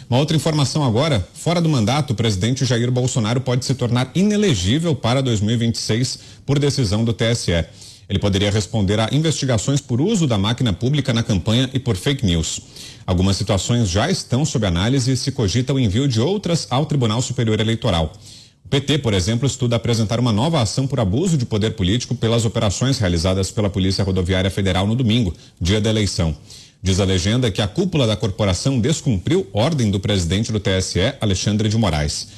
Uma outra informação agora, fora do mandato, o presidente Jair Bolsonaro pode se tornar inelegível para 2026 por decisão do TSE. Ele poderia responder a investigações por uso da máquina pública na campanha e por fake news. Algumas situações já estão sob análise e se cogita o envio de outras ao Tribunal Superior Eleitoral. O PT, por exemplo, estuda apresentar uma nova ação por abuso de poder político pelas operações realizadas pela Polícia Rodoviária Federal no domingo, dia da eleição. Diz a legenda que a cúpula da corporação descumpriu ordem do presidente do TSE, Alexandre de Moraes.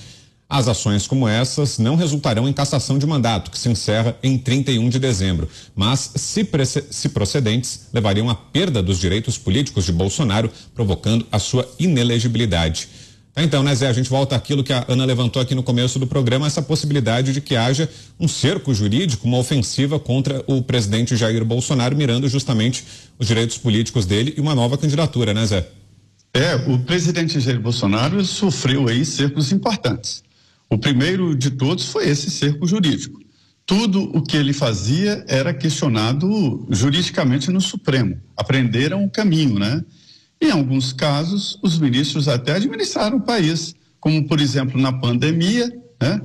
As ações como essas não resultarão em cassação de mandato, que se encerra em 31 de dezembro, mas, se procedentes, levariam à perda dos direitos políticos de Bolsonaro, provocando a sua inelegibilidade. Então, né, Zé, a gente volta àquilo que a Ana levantou aqui no começo do programa, essa possibilidade de que haja um cerco jurídico, uma ofensiva contra o presidente Jair Bolsonaro, mirando justamente os direitos políticos dele e uma nova candidatura, né, Zé? O presidente Jair Bolsonaro sofreu aí cercos importantes. O primeiro de todos foi esse cerco jurídico. Tudo o que ele fazia era questionado juridicamente no Supremo. Aprenderam o caminho, né? Em alguns casos, os ministros até administraram o país, como, por exemplo, na pandemia, né?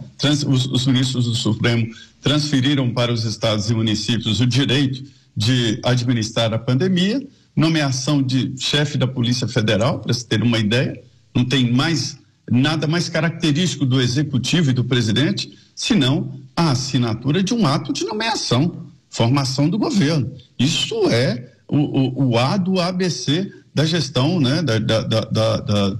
Os ministros do Supremo transferiram para os estados e municípios o direito de administrar a pandemia, nomeação de chefe da Polícia Federal, para se ter uma ideia, não tem nada mais característico do executivo e do presidente, senão a assinatura de um ato de nomeação, formação do governo. Isso é o A do ABC da gestão, né,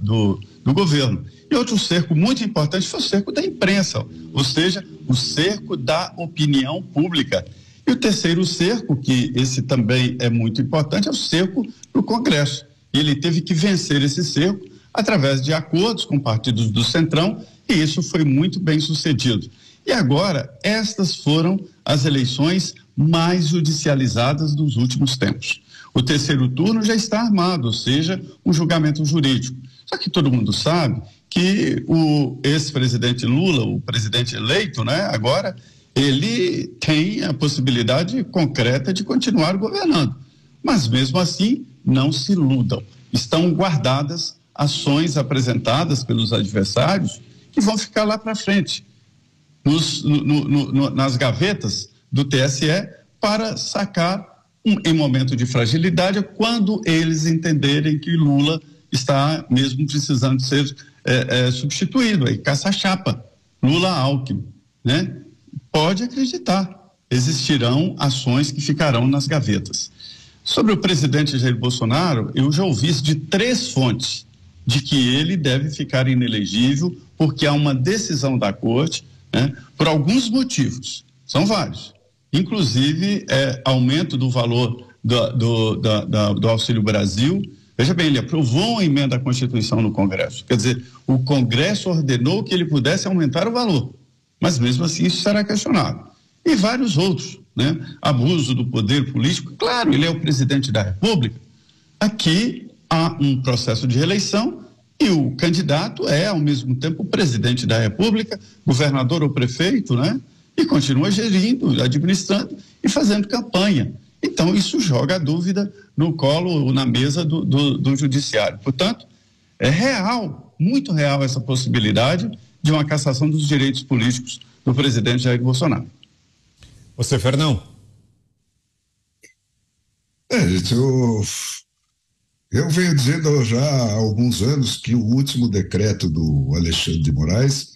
do governo. E outro cerco muito importante foi o cerco da imprensa, ou seja, o cerco da opinião pública. E o terceiro cerco, que esse também é muito importante, é o cerco do Congresso. E ele teve que vencer esse cerco através de acordos com partidos do Centrão, e isso foi muito bem sucedido. E agora, estas foram as eleições mais judicializadas dos últimos tempos. O terceiro turno já está armado, ou seja, um julgamento jurídico. Só que todo mundo sabe que o ex-presidente Lula, o presidente eleito, né, agora, ele tem a possibilidade concreta de continuar governando. Mas mesmo assim, não se iludam. Estão guardadas ações apresentadas pelos adversários que vão ficar lá para frente, nas gavetas do TSE, para sacar em momento de fragilidade, quando eles entenderem que Lula está mesmo precisando ser substituído, aí caça-chapa, Lula-Alckmin, né? Pode acreditar, existirão ações que ficarão nas gavetas. Sobre o presidente Jair Bolsonaro, eu já ouvi isso de 3 fontes, de que ele deve ficar inelegível porque há uma decisão da corte, né, por alguns motivos, são vários, inclusive aumento do valor do Auxílio Brasil. Veja bem, ele aprovou uma emenda à Constituição no Congresso, quer dizer, o Congresso ordenou que ele pudesse aumentar o valor, mas mesmo assim isso será questionado. E vários outros, né, abuso do poder político, claro, ele é o presidente da República, aqui há um processo de reeleição e o candidato é, ao mesmo tempo, o presidente da República, governador ou prefeito, né? E continua gerindo, administrando e fazendo campanha. Então, isso joga a dúvida no colo ou na mesa do judiciário. Portanto, é real, muito real essa possibilidade de uma cassação dos direitos políticos do presidente Jair Bolsonaro. Você, Fernão? Eu venho dizendo já há alguns anos que o último decreto do Alexandre de Moraes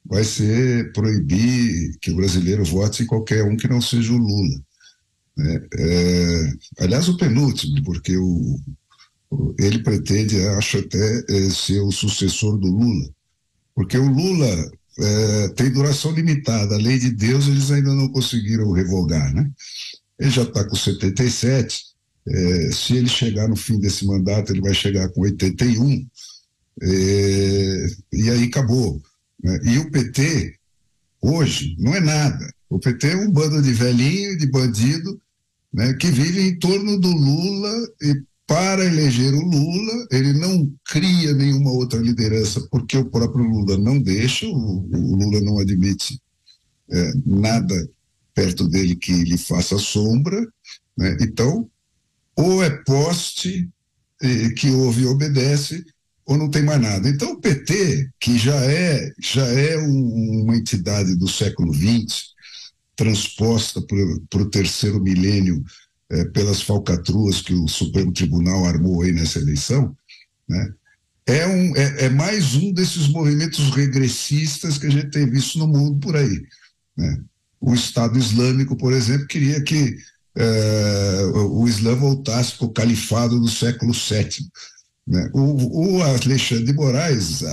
vai ser proibir que o brasileiro vote em qualquer um que não seja o Lula, né? Aliás, o penúltimo, porque ele pretende, acho até, ser o sucessor do Lula, porque o Lula tem duração limitada, a lei de Deus eles ainda não conseguiram revogar, né? Ele já está com 77, se ele chegar no fim desse mandato, ele vai chegar com 81, e aí acabou, né? E o PT, hoje, não é nada. O PT é um bando de velhinho, de bandido, né, que vive em torno do Lula, e para eleger o Lula, ele não cria nenhuma outra liderança, porque o próprio Lula não deixa, o Lula não admite nada perto dele que lhe faça sombra, né? Então, ou é poste que ouve e obedece, ou não tem mais nada. Então o PT, que já é uma entidade do século XX, transposta para o terceiro milênio pelas falcatruas que o Supremo Tribunal armou aí nessa eleição, né? É mais um desses movimentos regressistas que a gente tem visto no mundo por aí, né? O Estado Islâmico, por exemplo, queria que o Islã voltasse para o califado do século VII, né? O Alexandre de Moraes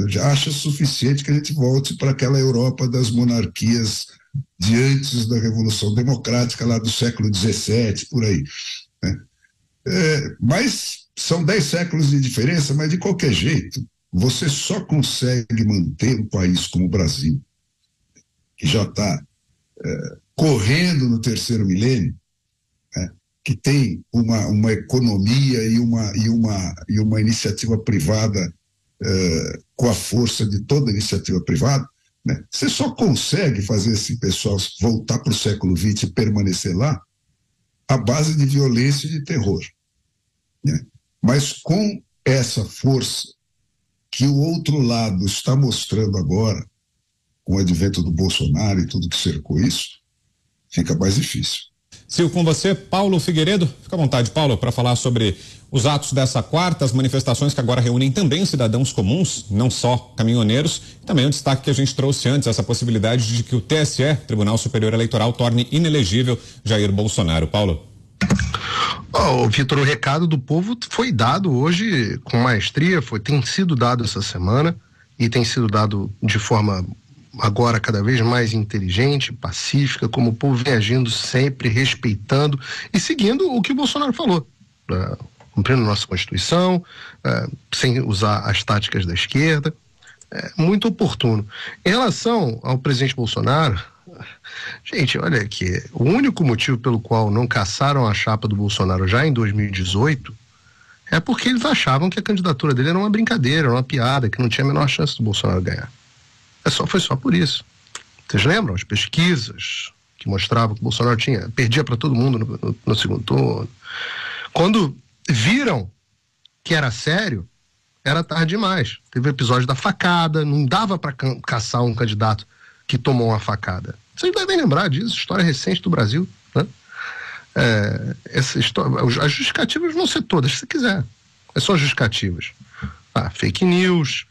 já acha suficiente que a gente volte para aquela Europa das monarquias de antes da Revolução Democrática, lá do século XVII, por aí, né? Mas são 10 séculos de diferença, mas de qualquer jeito, você só consegue manter um país como o Brasil, que já está correndo no terceiro milênio, né, que tem uma economia e uma iniciativa privada com a força de toda iniciativa privada, né? Você só consegue fazer esse pessoal voltar para o século XX e permanecer lá à base de violência e de terror, né? Mas com essa força que o outro lado está mostrando agora, com o advento do Bolsonaro e tudo que cercou isso, fica mais difícil. Sigo com você, Paulo Figueiredo. Fica à vontade, Paulo, para falar sobre os atos dessa quarta, as manifestações que agora reúnem também cidadãos comuns, não só caminhoneiros. Também o destaque que a gente trouxe antes, essa possibilidade de que o TSE, Tribunal Superior Eleitoral, torne inelegível Jair Bolsonaro. Paulo. Vitor, o recado do povo foi dado hoje com maestria, tem sido dado essa semana e tem sido dado de forma agora cada vez mais inteligente, pacífica, como o povo vem agindo sempre, respeitando e seguindo o que o Bolsonaro falou, cumprindo nossa Constituição, sem usar as táticas da esquerda, muito oportuno. Em relação ao presidente Bolsonaro, gente, olha aqui, o único motivo pelo qual não caçaram a chapa do Bolsonaro já em 2018 é porque eles achavam que a candidatura dele era uma brincadeira, era uma piada, que não tinha a menor chance do Bolsonaro ganhar. Foi só por isso. Vocês lembram as pesquisas que mostravam que o Bolsonaro perdia para todo mundo no segundo turno? Quando viram que era sério, era tarde demais. Teve o episódio da facada, não dava para caçar um candidato que tomou uma facada. Vocês devem lembrar disso, história recente do Brasil, né? Essa história, as justificativas vão ser todas, se quiser. São justificativas. Fake news,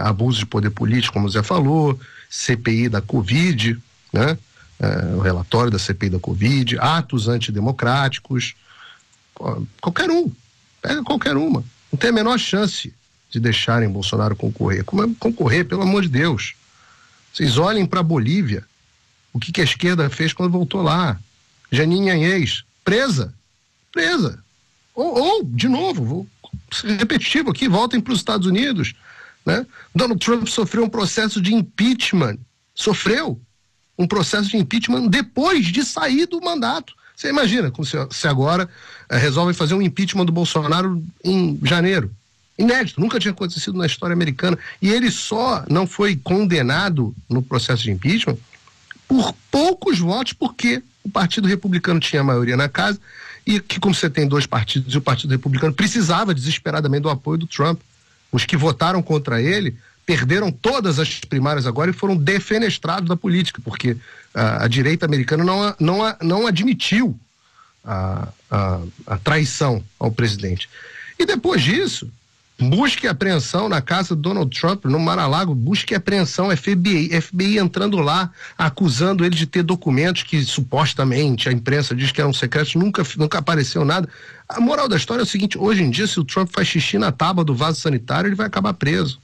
abuso de poder político, como o Zé falou, CPI da Covid, né? O relatório da CPI da Covid, atos antidemocráticos, qualquer um, pega qualquer uma. Não tem a menor chance de deixarem Bolsonaro concorrer. Como é concorrer, pelo amor de Deus? Vocês olhem para a Bolívia, o que a esquerda fez quando voltou lá. Janine Áñez, presa. Ou de novo, vou ser repetitivo aqui, voltem para os Estados Unidos, né? Donald Trump sofreu um processo de impeachment, depois de sair do mandato. Você imagina como se agora resolvem fazer um impeachment do Bolsonaro em janeiro. Inédito, nunca tinha acontecido na história americana. E ele só não foi condenado no processo de impeachment por poucos votos, porque o Partido Republicano tinha a maioria na casa e que, como você tem 2 partidos, e o Partido Republicano precisava desesperadamente do apoio do Trump. Os que votaram contra ele perderam todas as primárias agora e foram defenestrados da política, porque a direita americana não admitiu a traição ao presidente. E depois disso, busca e apreensão na casa do Donald Trump, no Mar-a-Lago, busca e apreensão, FBI entrando lá, acusando ele de ter documentos que supostamente a imprensa diz que eram secretos, nunca apareceu nada. A moral da história é o seguinte: hoje em dia, se o Trump faz xixi na tábua do vaso sanitário, ele vai acabar preso.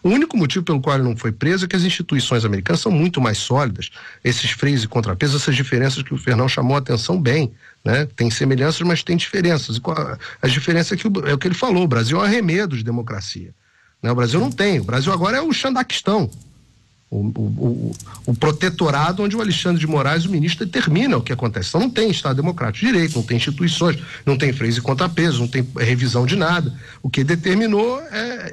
O único motivo pelo qual ele não foi preso é que as instituições americanas são muito mais sólidas. Esses freios e contrapesos, essas diferenças que o Fernão chamou a atenção bem, né? Tem semelhanças, mas tem diferenças. A diferença é o que ele falou: o Brasil é um arremedo de democracia, né? O Brasil não tem. O Brasil agora é o Xandaquistão, o protetorado onde o Alexandre de Moraes, o ministro, determina o que acontece. Então não tem Estado Democrático de Direito, não tem instituições, não tem freios e contrapesos, não tem revisão de nada. O que determinou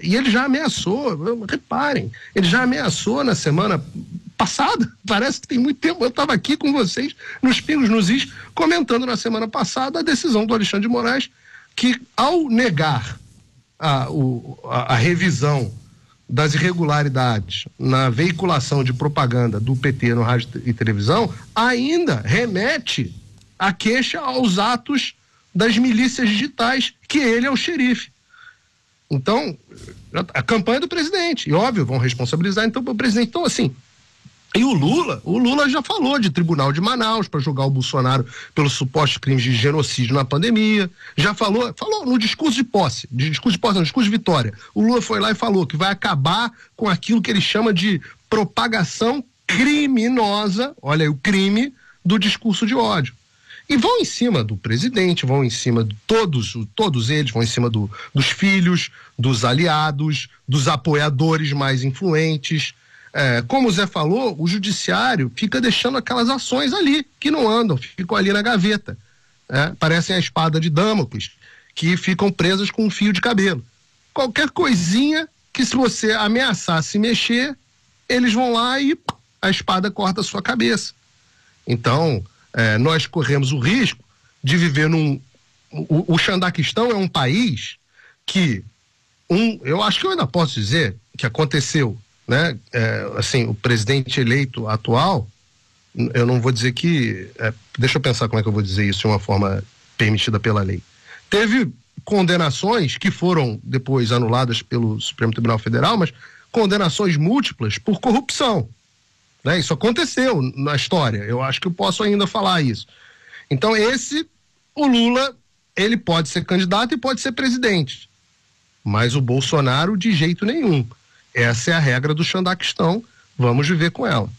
e ele já ameaçou, reparem, ele já ameaçou na semana passada, parece que tem muito tempo, eu estava aqui com vocês nos Pingos nos Is, comentando na semana passada a decisão do Alexandre de Moraes, que ao negar a revisão das irregularidades na veiculação de propaganda do PT no rádio e televisão, ainda remete a queixa aos atos das milícias digitais, que ele é o xerife. Então, a campanha do presidente, e óbvio, vão responsabilizar então o presidente. Então, assim, e o Lula já falou de Tribunal de Manaus para julgar o Bolsonaro pelos supostos crimes de genocídio na pandemia, já falou no discurso de posse, discurso de vitória. O Lula foi lá e falou que vai acabar com aquilo que ele chama de propagação criminosa, olha aí o crime, do discurso de ódio. E vão em cima do presidente, vão em cima de todos eles, vão em cima dos filhos, dos aliados, dos apoiadores mais influentes. Como o Zé falou, o judiciário fica deixando aquelas ações ali, que não andam, ficam ali na gaveta. Parecem a espada de Damocles, que ficam presas com um fio de cabelo. Qualquer coisinha que, se você ameaçar se mexer, eles vão lá e a espada corta a sua cabeça. Então, nós corremos o risco de viver o Xandaquistão é um país que, eu acho que eu ainda posso dizer que aconteceu, né? Assim, o presidente eleito atual, eu não vou dizer que, deixa eu pensar como é que eu vou dizer isso de uma forma permitida pela lei. Teve condenações que foram depois anuladas pelo Supremo Tribunal Federal, mas condenações múltiplas por corrupção. Né? Isso aconteceu na história, eu acho que eu posso ainda falar isso. Então o Lula, ele pode ser candidato e pode ser presidente, mas o Bolsonaro de jeito nenhum. Essa é a regra do Xandaquistão, vamos viver com ela.